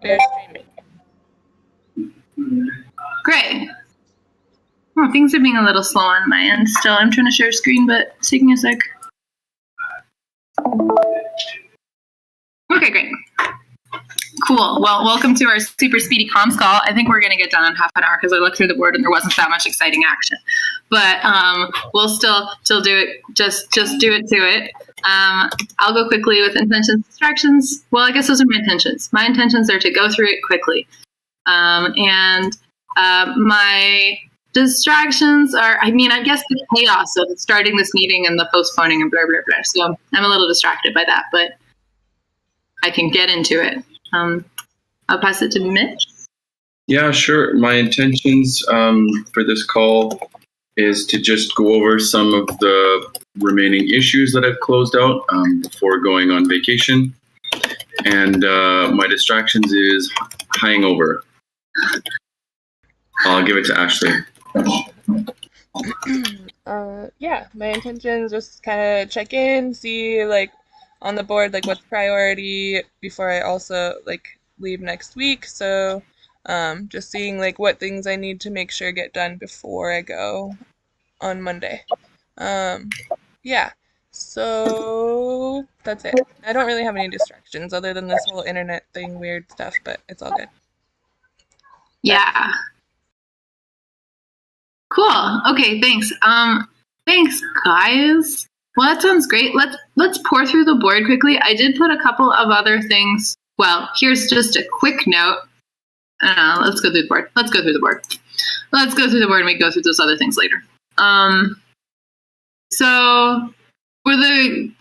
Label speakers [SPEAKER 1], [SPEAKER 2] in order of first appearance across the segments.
[SPEAKER 1] They're streaming.
[SPEAKER 2] Great. Oh, things are being a little slow on my end still. I'm trying to share screen, but it's taking a sec. Okay, great. Cool. Well, welcome to our super speedy comms call. I think we're going to get done in half an hour because I looked through the board and there wasn't that much exciting action. But we'll still do it. Just do it to it. I'll go quickly with intentions, distractions. Well, I guess those are my intentions. My intentions are to go through it quickly. My distractions are, I guess the chaos of starting this meeting and the postponing and blah, blah, blah. So I'm a little distracted by that, but I can get into it. I'll pass it to Mitch.
[SPEAKER 3] Yeah, sure. My intentions for this call is to just go over some of the remaining issues that I've closed out before going on vacation. And my distractions is hangover. I'll give it to Ashley.
[SPEAKER 1] Yeah, my intentions just kind of check in, see like on the board like what's priority before I also like leave next week. So just seeing like what things I need to make sure get done before I go on Monday. Yeah, so that's it. I don't really have any distractions other than this whole internet thing, weird stuff, but it's all good.
[SPEAKER 2] Yeah. Cool. Okay, thanks. Thanks, guys. Well, that sounds great. Let's pour through the board quickly. I did put a couple of other things. Well, here's just a quick note. Let's go through the board. Let's go through the board and we can go through those other things later. So for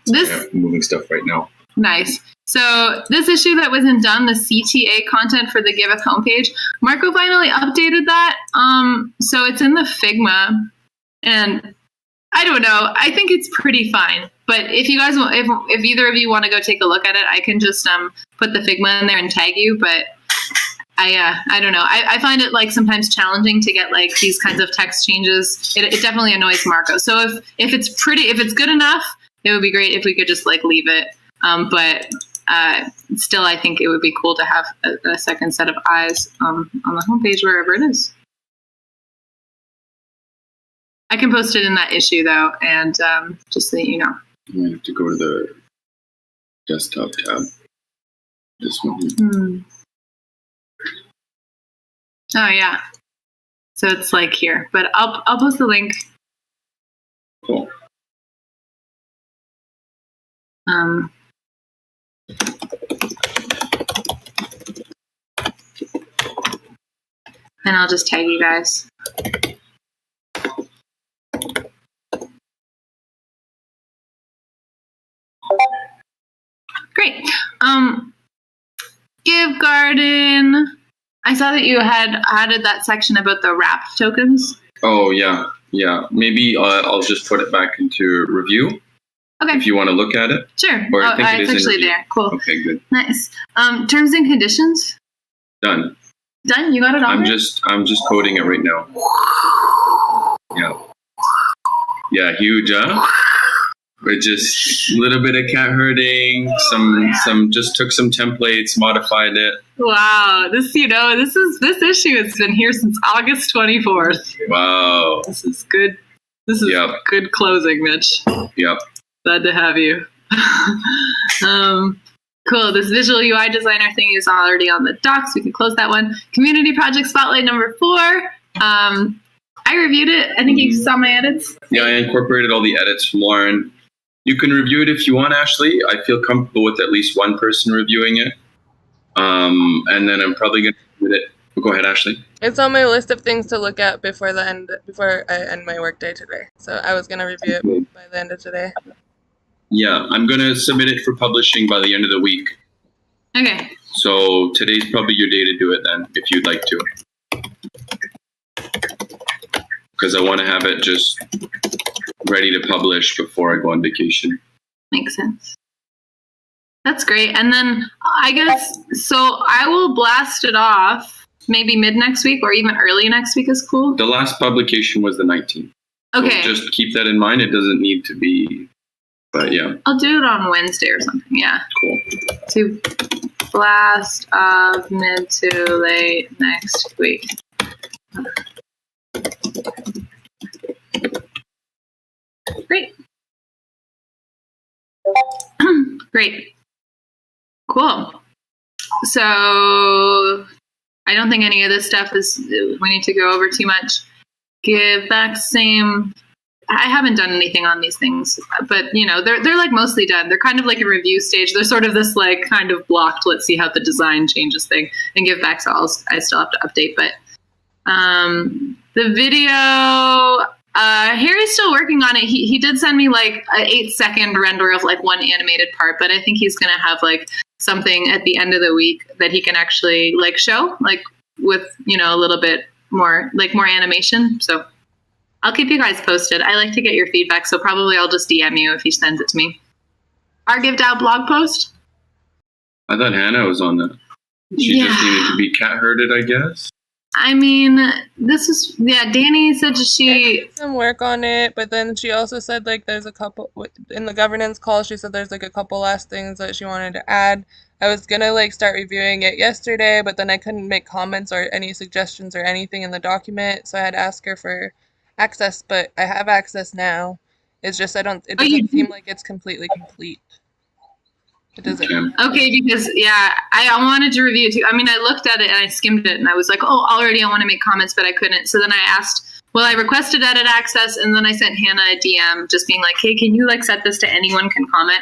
[SPEAKER 2] this
[SPEAKER 3] moving stuff right now.
[SPEAKER 2] Nice. So this issue that wasn't done, the CTA content for the Giveth homepage, Marco finally updated that. So it's in the Figma, and I don't know. I think it's pretty fine. But if you guys, if either of you want to go take a look at it, I can just put the Figma in there and tag you. But I don't know. I find it like sometimes challenging to get like these kinds of text changes. It definitely annoys Marco. So if it's good enough, it would be great if we could just like leave it. But still, I think it would be cool to have a second set of eyes on the homepage wherever it is. I can post it in that issue though, and just so you know.
[SPEAKER 3] I might have to go to the desktop tab. This one.
[SPEAKER 2] Oh yeah. So it's like here, but I'll post the link.
[SPEAKER 3] Cool.
[SPEAKER 2] And I'll just tag you guys. Great. Give Garden. I saw that you had added that section about the wrap tokens.
[SPEAKER 3] Oh, yeah. Maybe I'll just put it back into review.
[SPEAKER 2] Okay.
[SPEAKER 3] If you want to look at it.
[SPEAKER 2] Sure.
[SPEAKER 3] Or I think it is
[SPEAKER 2] actually there. Cool.
[SPEAKER 3] Okay, good.
[SPEAKER 2] Nice. Terms and conditions.
[SPEAKER 3] Done.
[SPEAKER 2] Done? You got it on?
[SPEAKER 3] I'm just coding it right now. Yeah, huge, huh? But just a little bit of cat herding, some just took some templates, modified it.
[SPEAKER 2] Wow, this issue has been here since August 24th.
[SPEAKER 3] Wow.
[SPEAKER 2] This is good. This is good closing, Mitch.
[SPEAKER 3] Yep.
[SPEAKER 2] Glad to have you. Cool. This visual UI designer thing is already on the docs. We can close that one. Community project spotlight number 4. I reviewed it. I think you saw my edits.
[SPEAKER 3] Yeah, I incorporated all the edits from Lauren. You can review it if you want, Ashley. I feel comfortable with at least one person reviewing it. And then I'm probably going to submit it. Go ahead, Ashley.
[SPEAKER 1] It's on my list of things to look at before I end my workday today. So I was going to review it by the end of today.
[SPEAKER 3] Yeah, I'm going to submit it for publishing by the end of the week.
[SPEAKER 2] Okay.
[SPEAKER 3] So today's probably your day to do it then, if you'd like to. Because I want to have it just ready to publish before I go on vacation.
[SPEAKER 2] Makes sense. That's great. And then I guess, so I will blast it off maybe mid next week or even early next week is cool.
[SPEAKER 3] The last publication was the 19th.
[SPEAKER 2] Okay.
[SPEAKER 3] So just keep that in mind. It doesn't need to be, but yeah.
[SPEAKER 2] I'll do it on Wednesday or something. Yeah.
[SPEAKER 3] Cool.
[SPEAKER 2] blast of mid to late next week. Great. Great. Cool. So I don't think any of this stuff we need to go over too much. Give back same. I haven't done anything on these things, but they're like mostly done. They're kind of like a review stage. They're sort of this like kind of blocked, let's see how the design changes thing, and give back. So I still have to update, but the video, Harry's still working on it. He did send me like an 8-second render of like one animated part, but I think he's going to have like something at the end of the week that he can actually like show like with, a little bit more animation. So I'll keep you guys posted. I like to get your feedback, so probably I'll just DM you if he sends it to me. Our Give Out blog post?
[SPEAKER 3] I thought Hannah was on that. She just needed to be cat herded, I guess.
[SPEAKER 2] I mean, Danny said she
[SPEAKER 1] did some work on it, but then she also said like there's a couple in the governance call. She said there's like a couple last things that she wanted to add. I was gonna like start reviewing it yesterday, but then I couldn't make comments or any suggestions or anything in the document, so I had to ask her for access. But I have access now. It's just it doesn't seem like it's completely complete. It doesn't.
[SPEAKER 2] Okay, because I wanted to review it too. I mean, I looked at it and I skimmed it and I was like, oh, already I want to make comments, but I couldn't. So then I asked, I requested edit access, and then I sent Hannah a DM just being like, hey, can you like set this to anyone can comment?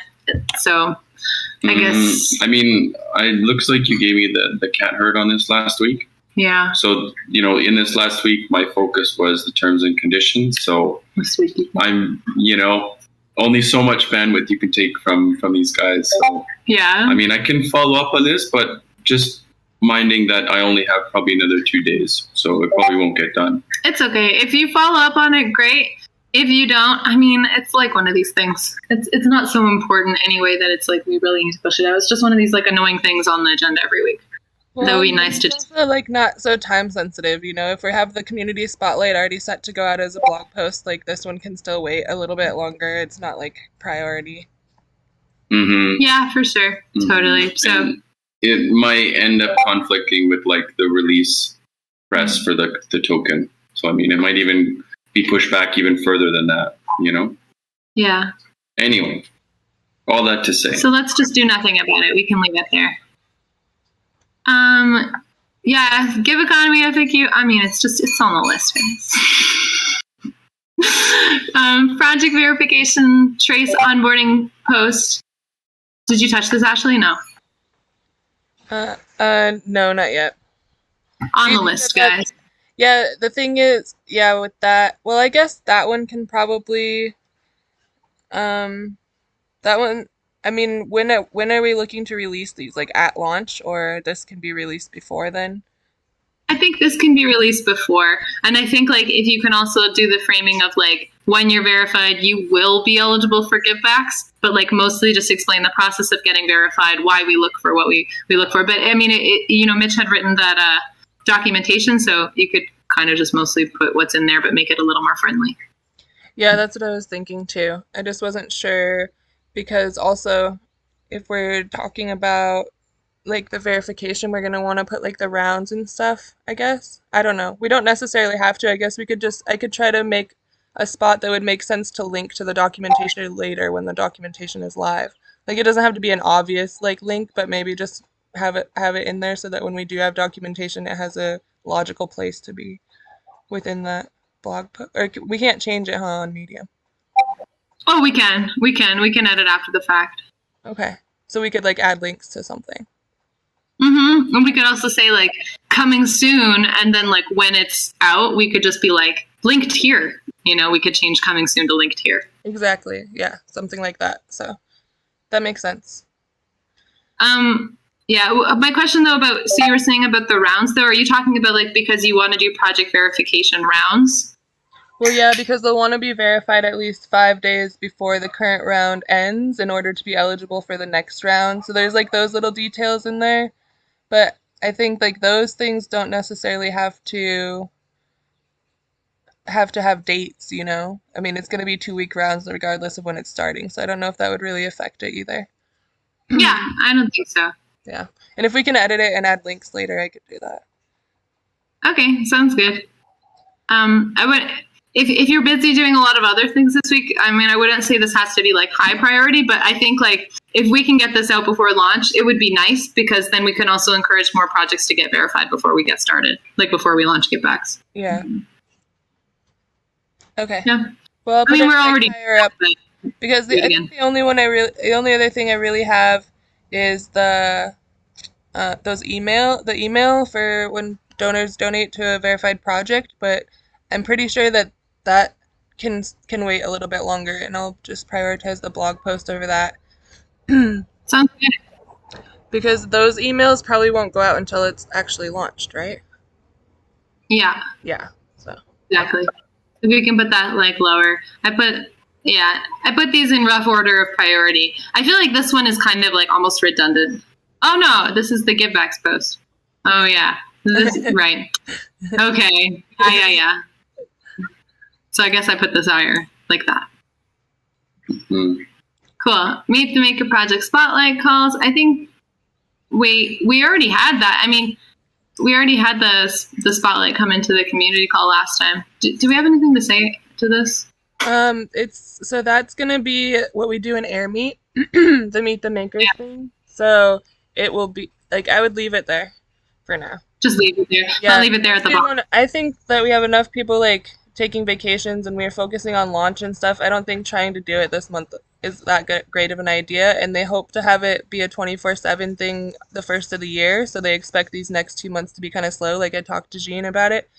[SPEAKER 2] So I guess. I
[SPEAKER 3] mean, it looks like you gave me the cat herd on this last week.
[SPEAKER 2] Yeah.
[SPEAKER 3] So, in this last week, my focus was the terms and conditions. So I'm, only so much bandwidth you can take from these guys. So,
[SPEAKER 2] yeah.
[SPEAKER 3] I mean, I can follow up on this, but just minding that I only have probably another 2 days, so it probably won't get done.
[SPEAKER 2] It's okay. If you follow up on it, great. If you don't, I mean, it's like one of these things. It's not so important anyway that it's like we really need to push it out. It's just one of these like annoying things on the agenda every week. Well, that would be nice to
[SPEAKER 1] just like not so time sensitive, if we have the community spotlight already set to go out as a blog post, like this one can still wait a little bit longer. It's not like priority.
[SPEAKER 3] Mm-hmm.
[SPEAKER 2] Yeah, for sure. Mm-hmm. Totally. So
[SPEAKER 3] and it might end up conflicting with like the release press for the token. So I mean, it might even be pushed back even further than that,
[SPEAKER 2] Yeah.
[SPEAKER 3] Anyway, all that to say.
[SPEAKER 2] So let's just do nothing about it. We can leave it there. Give economy FAQ. I mean, it's on the list, guys. Project verification, trace onboarding post. Did you touch this, Ashley? No.
[SPEAKER 1] No, not yet.
[SPEAKER 2] On the list, guys.
[SPEAKER 1] Yeah, the thing is, with that, well, I guess that one can probably, that one, I mean, when are we looking to release these? Like at launch, or this can be released before then?
[SPEAKER 2] I think this can be released before. And I think like if you can also do the framing of like when you're verified, you will be eligible for givebacks, but like mostly just explain the process of getting verified, why we look for what we look for. But I mean, Mitch had written that documentation, so you could kind of just mostly put what's in there, but make it a little more friendly.
[SPEAKER 1] Yeah, that's what I was thinking too. I just wasn't sure. Because also, if we're talking about like the verification, we're gonna want to put like the rounds and stuff, I guess. I don't know. We don't necessarily have to. I guess I could try to make a spot that would make sense to link to the documentation later when the documentation is live. Like it doesn't have to be an obvious like link, but maybe just have it in there so that when we do have documentation, it has a logical place to be within that blog post. Or we can't change it, on Medium.
[SPEAKER 2] Oh, we can edit after the fact.
[SPEAKER 1] Okay. So we could like add links to something.
[SPEAKER 2] Mm-hmm. And we could also say like coming soon, and then like when it's out, we could just be like linked here. We could change coming soon to linked here.
[SPEAKER 1] Exactly. Yeah. Something like that. So that makes sense.
[SPEAKER 2] Yeah. My question though so you were saying about the rounds though, are you talking about like because you want to do project verification rounds?
[SPEAKER 1] Well, yeah, because they'll want to be verified at least 5 days before the current round ends in order to be eligible for the next round. So there's like those little details in there. But I think like those things don't necessarily have to have dates, I mean, it's going to be 2-week rounds regardless of when it's starting. So I don't know if that would really affect it either.
[SPEAKER 2] Yeah, I don't think so.
[SPEAKER 1] Yeah. And if we can edit it and add links later, I could do that.
[SPEAKER 2] Okay, sounds good. I would, if you're busy doing a lot of other things this week, I mean, I wouldn't say this has to be like high priority, but I think like if we can get this out before launch, it would be nice because then we can also encourage more projects to get verified before we get started, like before we launch givebacks.
[SPEAKER 1] Yeah. Okay.
[SPEAKER 2] Yeah.
[SPEAKER 1] Well, I'll put
[SPEAKER 2] we're
[SPEAKER 1] like
[SPEAKER 2] already
[SPEAKER 1] higher up because I think the only other thing I really have is the email for when donors donate to a verified project, but I'm pretty sure that can wait a little bit longer, and I'll just prioritize the blog post over that.
[SPEAKER 2] Sounds good.
[SPEAKER 1] Because those emails probably won't go out until it's actually launched, right?
[SPEAKER 2] Yeah.
[SPEAKER 1] Yeah. So
[SPEAKER 2] exactly. If we can put that like lower, I put these in rough order of priority. I feel like this one is kind of like almost redundant. Oh no, this is the givebacks post. Oh yeah, this right. Okay, yeah. So I guess I put this higher, like that.
[SPEAKER 3] Mm-hmm.
[SPEAKER 2] Cool. Meet the Maker Project spotlight calls. I think we already had that. I mean, we already had the spotlight come into the community call last time. Do we have anything to say to this?
[SPEAKER 1] So that's gonna be what we do in Air Meet, the Meet the Makers thing. So it will be like I would leave it there for now.
[SPEAKER 2] Just leave it there. Yeah, I'll leave it there at the bottom.
[SPEAKER 1] I think that we have enough people like taking vacations and we're focusing on launch and stuff. I don't think trying to do it this month is that great of an idea, and they hope to have it be a 24/7 thing the first of the year, so they expect these next 2 months to be kind of slow. Like I talked to Jean about it,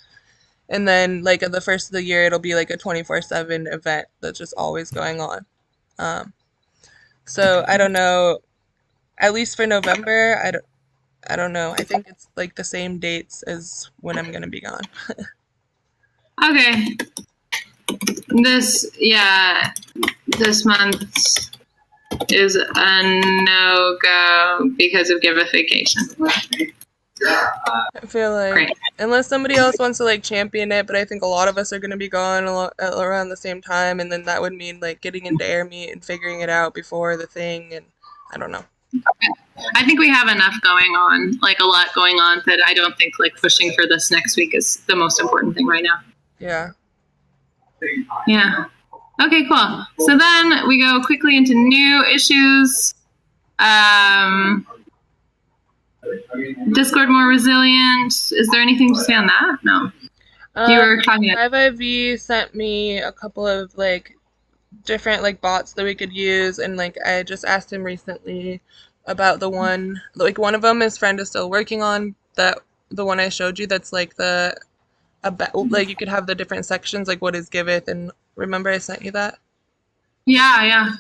[SPEAKER 1] and then like at the first of the year it'll be like a 24/7 event that's just always going on. So I don't know, at least for November, I don't know. I think it's like the same dates as when I'm gonna be gone.
[SPEAKER 2] Okay. This month is a no-go because of Giveth vacation.
[SPEAKER 1] I feel like unless somebody else wants to like champion it, but I think a lot of us are going to be gone around the same time, and then that would mean like getting into Air Meet and figuring it out before the thing, and I don't know.
[SPEAKER 2] Okay. I think we have enough going on, like a lot going on, that I don't think like pushing for this next week is the most important thing right now.
[SPEAKER 1] Yeah.
[SPEAKER 2] Yeah. Okay, cool. So then we go quickly into new issues. Discord more resilient. Is there anything to say on that? No. You were talking about
[SPEAKER 1] 5IV sent me a couple of like different like bots that we could use, and like I just asked him recently about the one, like one of them his friend is still working on, that the one I showed you that's like like you could have the different sections, like what is Giveth, and remember I sent you that?
[SPEAKER 2] Yeah.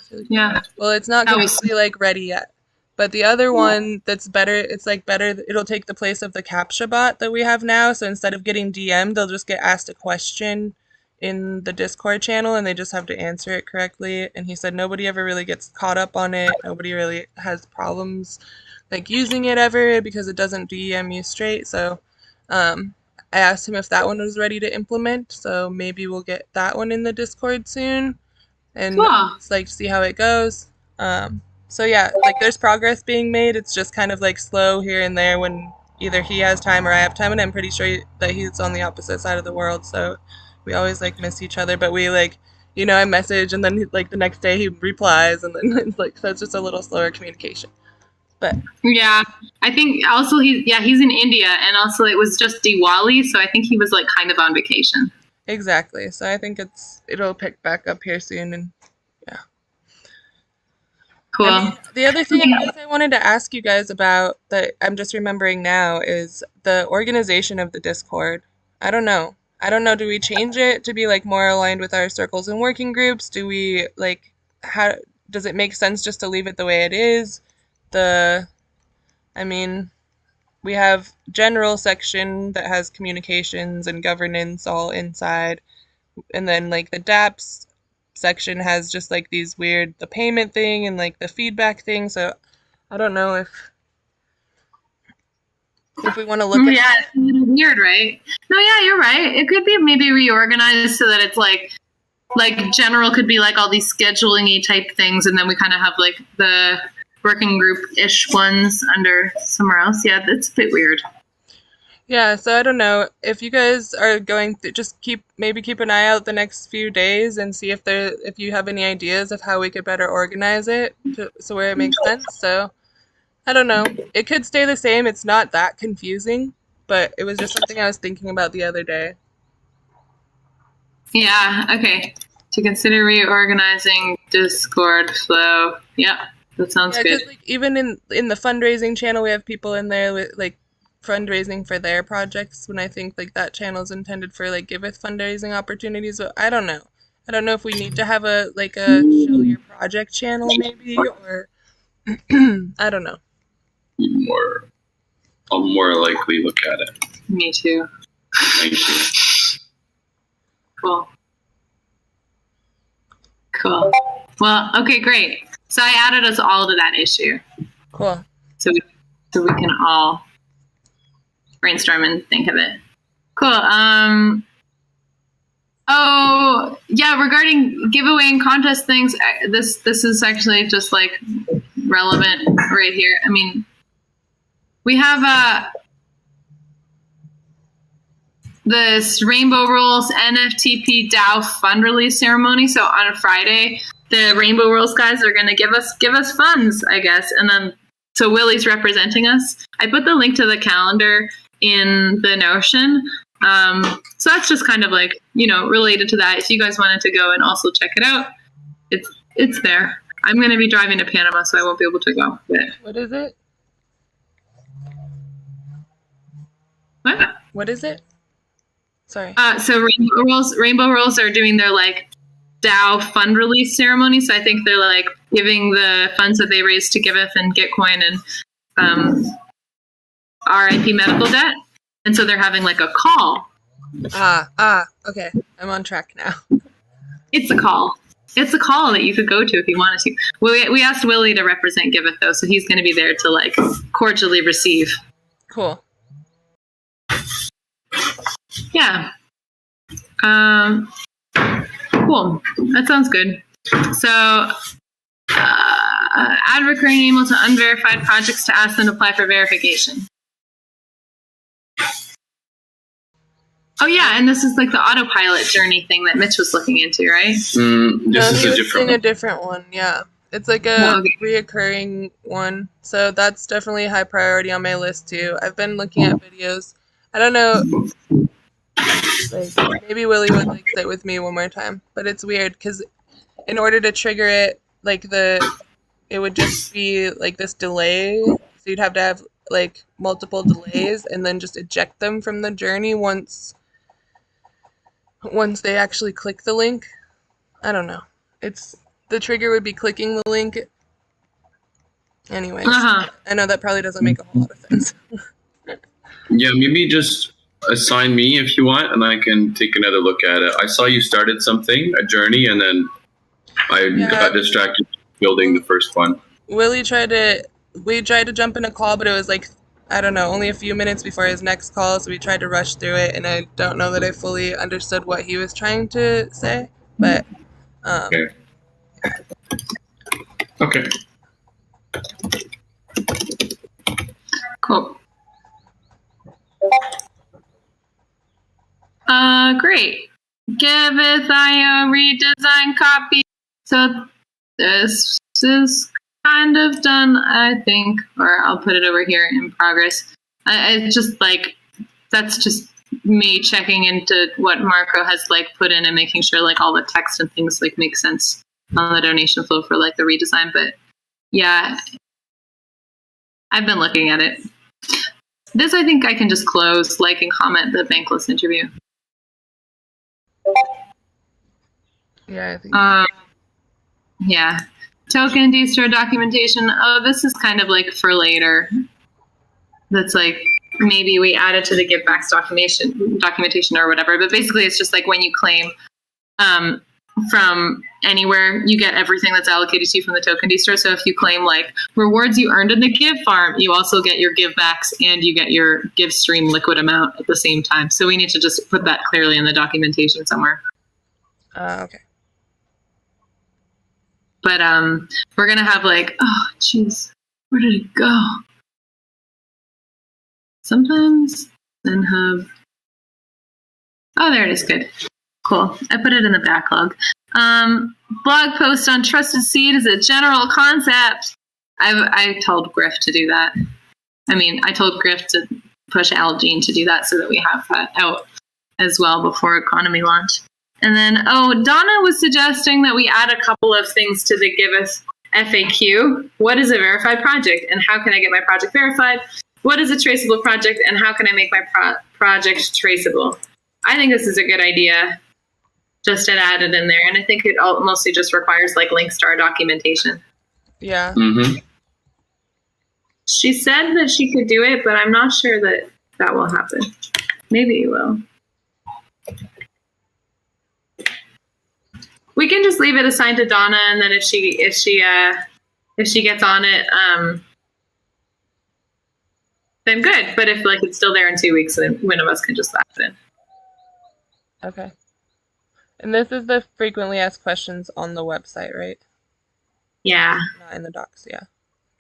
[SPEAKER 1] Well, it's not completely like ready yet. But the other one that's better, it's like better, it'll take the place of the CAPTCHA bot that we have now. So instead of getting DM'd, they'll just get asked a question in the Discord channel and they just have to answer it correctly. And he said nobody ever really gets caught up on it. Nobody really has problems like using it ever because it doesn't DM you straight. So I asked him if that one was ready to implement. So maybe we'll get that one in the Discord soon and just like see how it goes. So yeah, like there's progress being made. It's just kind of like slow here and there when either he has time or I have time, and I'm pretty sure that he's on the opposite side of the world. So we always like miss each other, but we like, you know, I message and then like the next day he replies, and then it's like, so it's just a little slower communication. But
[SPEAKER 2] yeah, I think also he's in India, and also it was just Diwali, so I think he was like kind of on vacation.
[SPEAKER 1] Exactly. So I think it'll pick back up here soon, and yeah.
[SPEAKER 2] Cool.
[SPEAKER 1] I mean, the other thing I wanted to ask you guys about that I'm just remembering now is the organization of the Discord. I don't know. Do we change it to be like more aligned with our circles and working groups? Do we like, how does it make sense just to leave it the way it is? We have general section that has communications and governance all inside, and then like the DApps section has just like these weird, the payment thing and like the feedback thing. So I don't know if we want to look at
[SPEAKER 2] it's weird, right? No, yeah, you're right. It could be maybe reorganized so that it's like general could be like all these scheduling-y type things, and then we kind of have like the working group-ish ones under somewhere else. Yeah, that's a bit weird.
[SPEAKER 1] Yeah, so I don't know if you guys are going to just keep an eye out the next few days and see if you have any ideas of how we could better organize it so where it makes sense. So I don't know. It could stay the same. It's not that confusing, but it was just something I was thinking about the other day.
[SPEAKER 2] Yeah, okay. To consider reorganizing Discord flow. Yeah, that sounds good.
[SPEAKER 1] Because like even in the fundraising channel, we have people in there with like fundraising for their projects. When I think like that channel is intended for like Giveth fundraising opportunities, but I don't know. I don't know if we need to have a show your project channel maybe, or I don't know.
[SPEAKER 3] I'll more likely look at it.
[SPEAKER 2] Me too.
[SPEAKER 3] Thank you.
[SPEAKER 2] Cool. Well, okay, great. So I added us all to that issue.
[SPEAKER 1] Cool.
[SPEAKER 2] So we can all brainstorm and think of it. Cool. Oh yeah, regarding giveaway and contest things, this is actually just like relevant right here. I mean, we have this Rainbow Rules NFTP DAO fund release ceremony. So on a Friday, the Rainbow Rules guys are going to give us funds, I guess. And then, so Willie's representing us. I put the link to the calendar in the Notion. So that's just kind of like, related to that. If you guys wanted to go and also check it out, it's there. I'm going to be driving to Panama, so I won't be able to go. But
[SPEAKER 1] what is it?
[SPEAKER 2] What?
[SPEAKER 1] What is it? Sorry.
[SPEAKER 2] So Rainbow Rules are doing their like DAO fund release ceremony. So I think they're like giving the funds that they raised to Giveth and Gitcoin and RIP medical debt. And so they're having like a call.
[SPEAKER 1] Okay. I'm on track now.
[SPEAKER 2] It's a call. It's a call that you could go to if you wanted to. We asked Willie to represent Giveth though, so he's going to be there to like cordially receive.
[SPEAKER 1] Cool.
[SPEAKER 2] Yeah. Cool. That sounds good. So, add recurring email to unverified projects to ask them to apply for verification. Oh yeah, and this is like the autopilot journey thing that Mitch was looking into, right?
[SPEAKER 3] This is
[SPEAKER 1] a different one. Yeah, it's like a reoccurring one. So that's definitely a high priority on my list too. I've been looking at videos. I don't know. Like maybe Willie would like sit with me one more time, but it's weird because in order to trigger it, like it would just be like this delay. So you'd have to have like multiple delays and then just eject them from the journey once they actually click the link. I don't know. The trigger would be clicking the link. Anyways, I know that probably doesn't make a whole lot of sense.
[SPEAKER 3] Yeah, maybe just assign me if you want, and I can take another look at it. I saw you started something, a journey, and then I got distracted building the first one. We tried to jump in a call, but it was like, I don't know, only a few minutes before his next call, so we tried to rush through it, and I don't know that I fully understood what he was trying to say, but Okay.
[SPEAKER 2] Cool. Great. Giveth IO redesign copy. So this is kind of done, I think, or I'll put it over here in progress. It's just like, that's just me checking into what Marco has like put in and making sure like all the text and things like make sense on the donation flow for like the redesign. But yeah, I've been looking at it. This I think I can just close, like, and comment the Bankless interview.
[SPEAKER 1] Yeah, I think.
[SPEAKER 2] Yeah. Token distro documentation. Oh, this is kind of like for later. That's like maybe we add it to the givebacks documentation or whatever. But basically, it's just like when you claim from anywhere, you get everything that's allocated to you from the token distro. So if you claim like rewards you earned in the give farm, you also get your givebacks and you get your give stream liquid amount at the same time. So we need to just put that clearly in the documentation somewhere.
[SPEAKER 1] Okay.
[SPEAKER 2] But we're gonna have like, oh jeez, Where did it go? Sometimes then have. Oh, there it is. Good. Cool. I put it in the backlog. Blog post on trusted seed is a general concept. I told Griff to do that. I told Griff to push Algene to do that so that we have that out as well before economy launch. And then, Donna was suggesting that we add a couple of things to the Giveth FAQ. What is a verified project, and how can I get my project verified? What is a traceable project, and how can I make my project traceable? I think this is a good idea. Just to add it in there, and I think it mostly just requires like links to our documentation.
[SPEAKER 1] Yeah.
[SPEAKER 3] Mm-hmm.
[SPEAKER 2] She said that she could do it, but I'm not sure that will happen. Maybe it will. We can just leave it assigned to Donna, and then if she gets on it, then good. But if it's still there in 2 weeks, then one of us can just slap it in.
[SPEAKER 1] Okay. And this is the frequently asked questions on the website, right?
[SPEAKER 2] Yeah.
[SPEAKER 1] Not in the docs, yeah.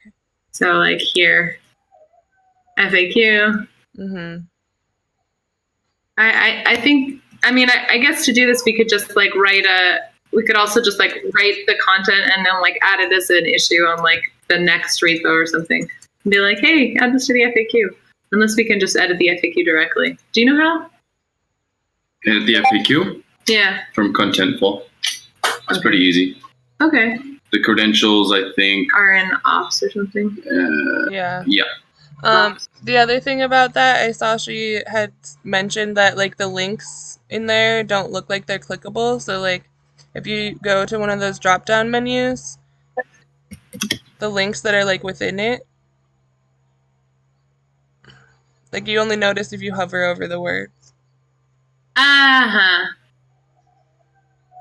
[SPEAKER 1] Okay.
[SPEAKER 2] So here, FAQ.
[SPEAKER 1] Mm-hmm.
[SPEAKER 2] I think, I guess to do this, we could just we could also just write the content and then add it as an issue on the next repo or something. And be like, hey, add this to the FAQ. Unless we can just edit the FAQ directly. Do you know how?
[SPEAKER 3] Edit the FAQ?
[SPEAKER 2] Yeah.
[SPEAKER 3] From Contentful. It's pretty easy.
[SPEAKER 2] Okay.
[SPEAKER 3] The credentials, I think,
[SPEAKER 2] are in ops or something.
[SPEAKER 1] Yeah.
[SPEAKER 3] Yeah.
[SPEAKER 1] The other thing about that, I saw she had mentioned that the links in there don't look like they're clickable. So if you go to one of those drop down menus, the links that are within it, you only notice if you hover over the words.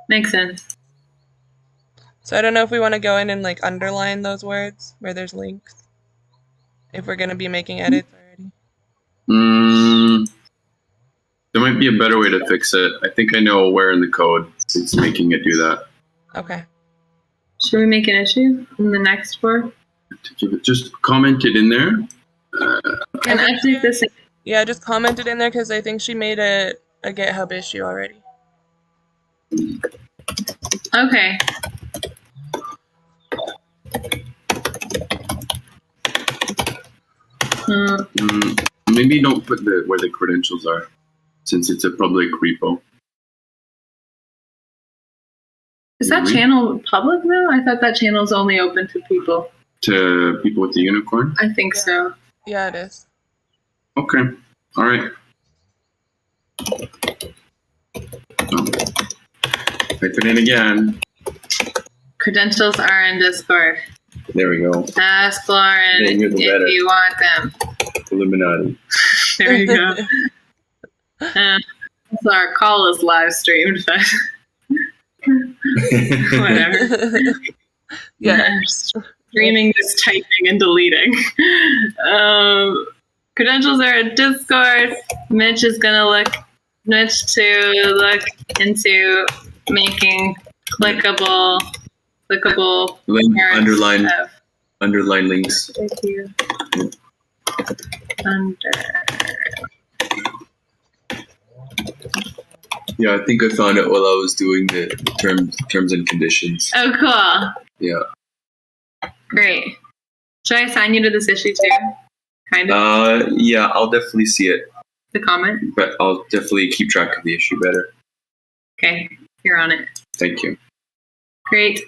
[SPEAKER 2] Makes sense.
[SPEAKER 1] So I don't know if we want to go in and underline those words where there's links. If we're going to be making edits already.
[SPEAKER 3] There might be a better way to fix it. I think I know where in the code it's making it do that.
[SPEAKER 1] Okay.
[SPEAKER 2] Should we make an issue in the next board?
[SPEAKER 3] Just comment it in there.
[SPEAKER 2] And I think this.
[SPEAKER 1] Yeah, just comment it in there because I think she made a GitHub issue already.
[SPEAKER 2] Okay.
[SPEAKER 3] Maybe don't put where the credentials are, since it's a public repo.
[SPEAKER 2] Is that channel public though? I thought that channel is only open to people.
[SPEAKER 3] To people with the unicorn?
[SPEAKER 2] I think so.
[SPEAKER 1] Yeah, it is.
[SPEAKER 3] Okay. All right. Type it in again.
[SPEAKER 2] Credentials are in Discord.
[SPEAKER 3] There we go.
[SPEAKER 2] Ask Lauren if you want them.
[SPEAKER 3] Illuminati.
[SPEAKER 2] There you go. So our call is live streamed, but whatever.
[SPEAKER 1] Yeah.
[SPEAKER 2] Streaming, just typing and deleting. Credentials are in Discord. Mitch to look into making clickable
[SPEAKER 3] underline links.
[SPEAKER 2] Thank you.
[SPEAKER 3] Yeah, I think I found it while I was doing the terms and conditions.
[SPEAKER 2] Oh, cool.
[SPEAKER 3] Yeah.
[SPEAKER 2] Great. Should I assign you to this issue too? Kind of.
[SPEAKER 3] Yeah, I'll definitely see it.
[SPEAKER 2] The comment?
[SPEAKER 3] But I'll definitely keep track of the issue better.
[SPEAKER 2] Okay, you're on it.
[SPEAKER 3] Thank you.
[SPEAKER 2] Great.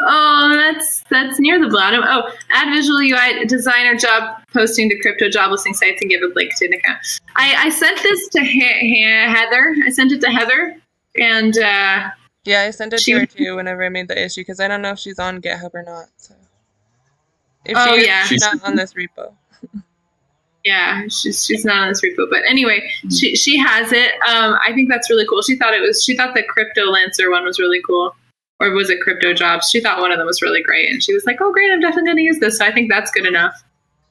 [SPEAKER 2] Oh, that's near the bottom. Oh, add visual UI designer job posting to crypto job listing sites and give a link to an account. I sent this to Heather. I sent it to Heather, and
[SPEAKER 1] yeah, I sent it to her too whenever I made the issue because I don't know if she's on GitHub or not. So if she's not on this repo.
[SPEAKER 2] Yeah, she's not on this repo, but anyway, she has it. I think that's really cool. She thought the Crypto Lancer one was really cool. Or was it Crypto Jobs? She thought one of them was really great. And she was like, oh, great, I'm definitely going to use this. So I think that's good enough.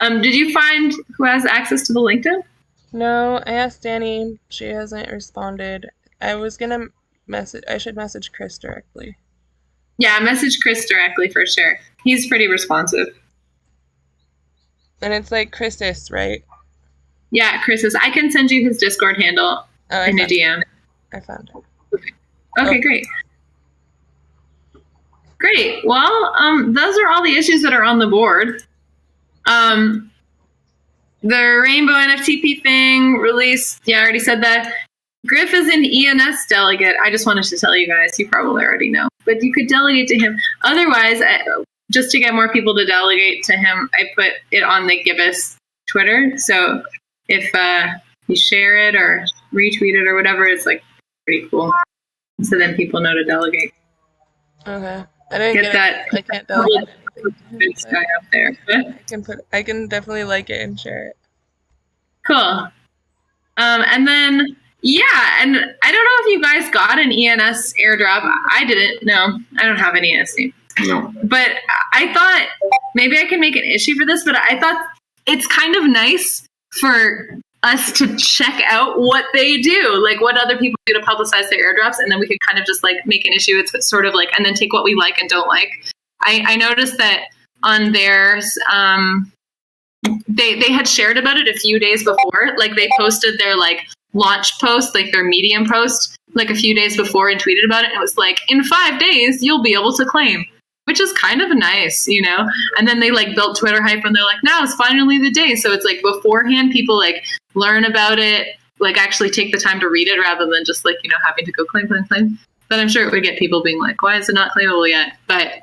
[SPEAKER 2] Did you find who has access to the LinkedIn?
[SPEAKER 1] No, I asked Danny. She hasn't responded. I was going to I should message Chris directly.
[SPEAKER 2] Yeah, message Chris directly for sure. He's pretty responsive.
[SPEAKER 1] And it's like Chris's, right?
[SPEAKER 2] Yeah, Chris's. I can send you his Discord handle in a DM.
[SPEAKER 1] I found it.
[SPEAKER 2] Okay, great. Great. Well, those are all the issues that are on the board. The Rainbow NFTP thing released. Yeah, I already said that. Griff is an ENS delegate. I just wanted to tell you guys. You probably already know. But you could delegate to him. Otherwise, just to get more people to delegate to him, I put it on the Giveth Twitter. So if you share it or retweet it or whatever, it's like pretty cool. So then people know to delegate.
[SPEAKER 1] Okay. I didn't get that. I can't delegate anything.
[SPEAKER 2] Guy up there.
[SPEAKER 1] I can definitely like it and share it.
[SPEAKER 2] Cool. And then yeah, and I don't know if you guys got an ENS airdrop. I didn't. No, I don't have an ENS name.
[SPEAKER 3] No.
[SPEAKER 2] But I thought maybe I can make an issue for this, but I thought it's kind of nice for us to check out what they do, like what other people do to publicize their airdrops, and then we could kind of just like make an issue. It's sort of like, and then take what we like and don't like. I noticed that on theirs, they had shared about it a few days before. Like they posted their like launch post, like their Medium post, like a few days before and tweeted about it. And it was like, in 5 days, you'll be able to claim, which is kind of nice, you know? And then they like built Twitter hype and they're like, now it's finally the day. So it's like beforehand, people like learn about it, like actually take the time to read it rather than just like, you know, having to go claim. But I'm sure it would get people being like, why is it not claimable yet? But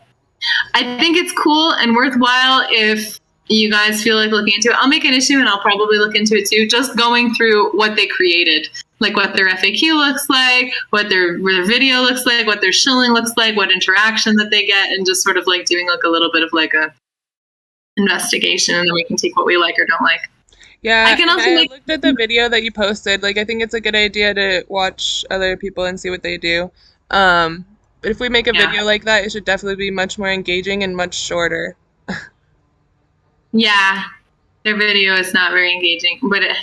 [SPEAKER 2] I think it's cool and worthwhile if you guys feel like looking into it. I'll make an issue and I'll probably look into it too, just going through what they created, like what their FAQ looks like, what their video looks like, what their shilling looks like, what interaction that they get, and just sort of like doing like a little bit of like a investigation, and then we can take what we like or don't like.
[SPEAKER 1] Yeah,
[SPEAKER 2] I can also
[SPEAKER 1] looked at the video that you posted. Like, I think it's a good idea to watch other people and see what they do. But if we make a video like that, it should definitely be much more engaging and much shorter.
[SPEAKER 2] Yeah, their video is not very engaging, but it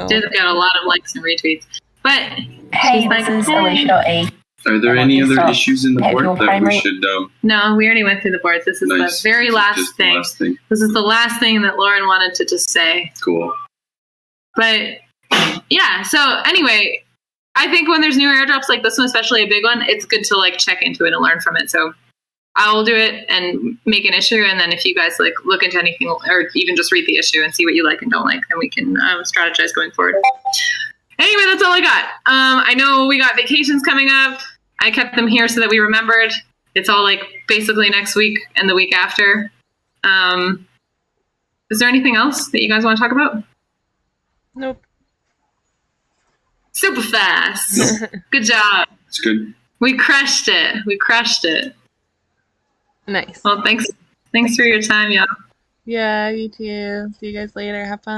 [SPEAKER 2] did get a lot of likes and retweets. But
[SPEAKER 4] hey, this is Alicia.E.
[SPEAKER 3] Are there any other issues in the board that we should?
[SPEAKER 2] No, we already went through the boards. This is the very last thing. This is the last thing that Lauren wanted to just say.
[SPEAKER 3] Cool.
[SPEAKER 2] But yeah, so anyway, I think when there's new airdrops like this one, especially a big one, it's good to like check into it and learn from it. So I will do it and make an issue, and then if you guys like look into anything or even just read the issue and see what you like and don't like, then we can strategize going forward. Anyway, that's all I got. I know we got vacations coming up. I kept them here so that we remembered. It's all like basically next week and the week after. Is there anything else that you guys want to talk about?
[SPEAKER 1] Nope.
[SPEAKER 2] Super fast. Good job.
[SPEAKER 3] It's good.
[SPEAKER 2] We crushed it.
[SPEAKER 1] Nice.
[SPEAKER 2] Well, thanks for your time, y'all.
[SPEAKER 1] Yeah, you too. See you guys later. Have fun.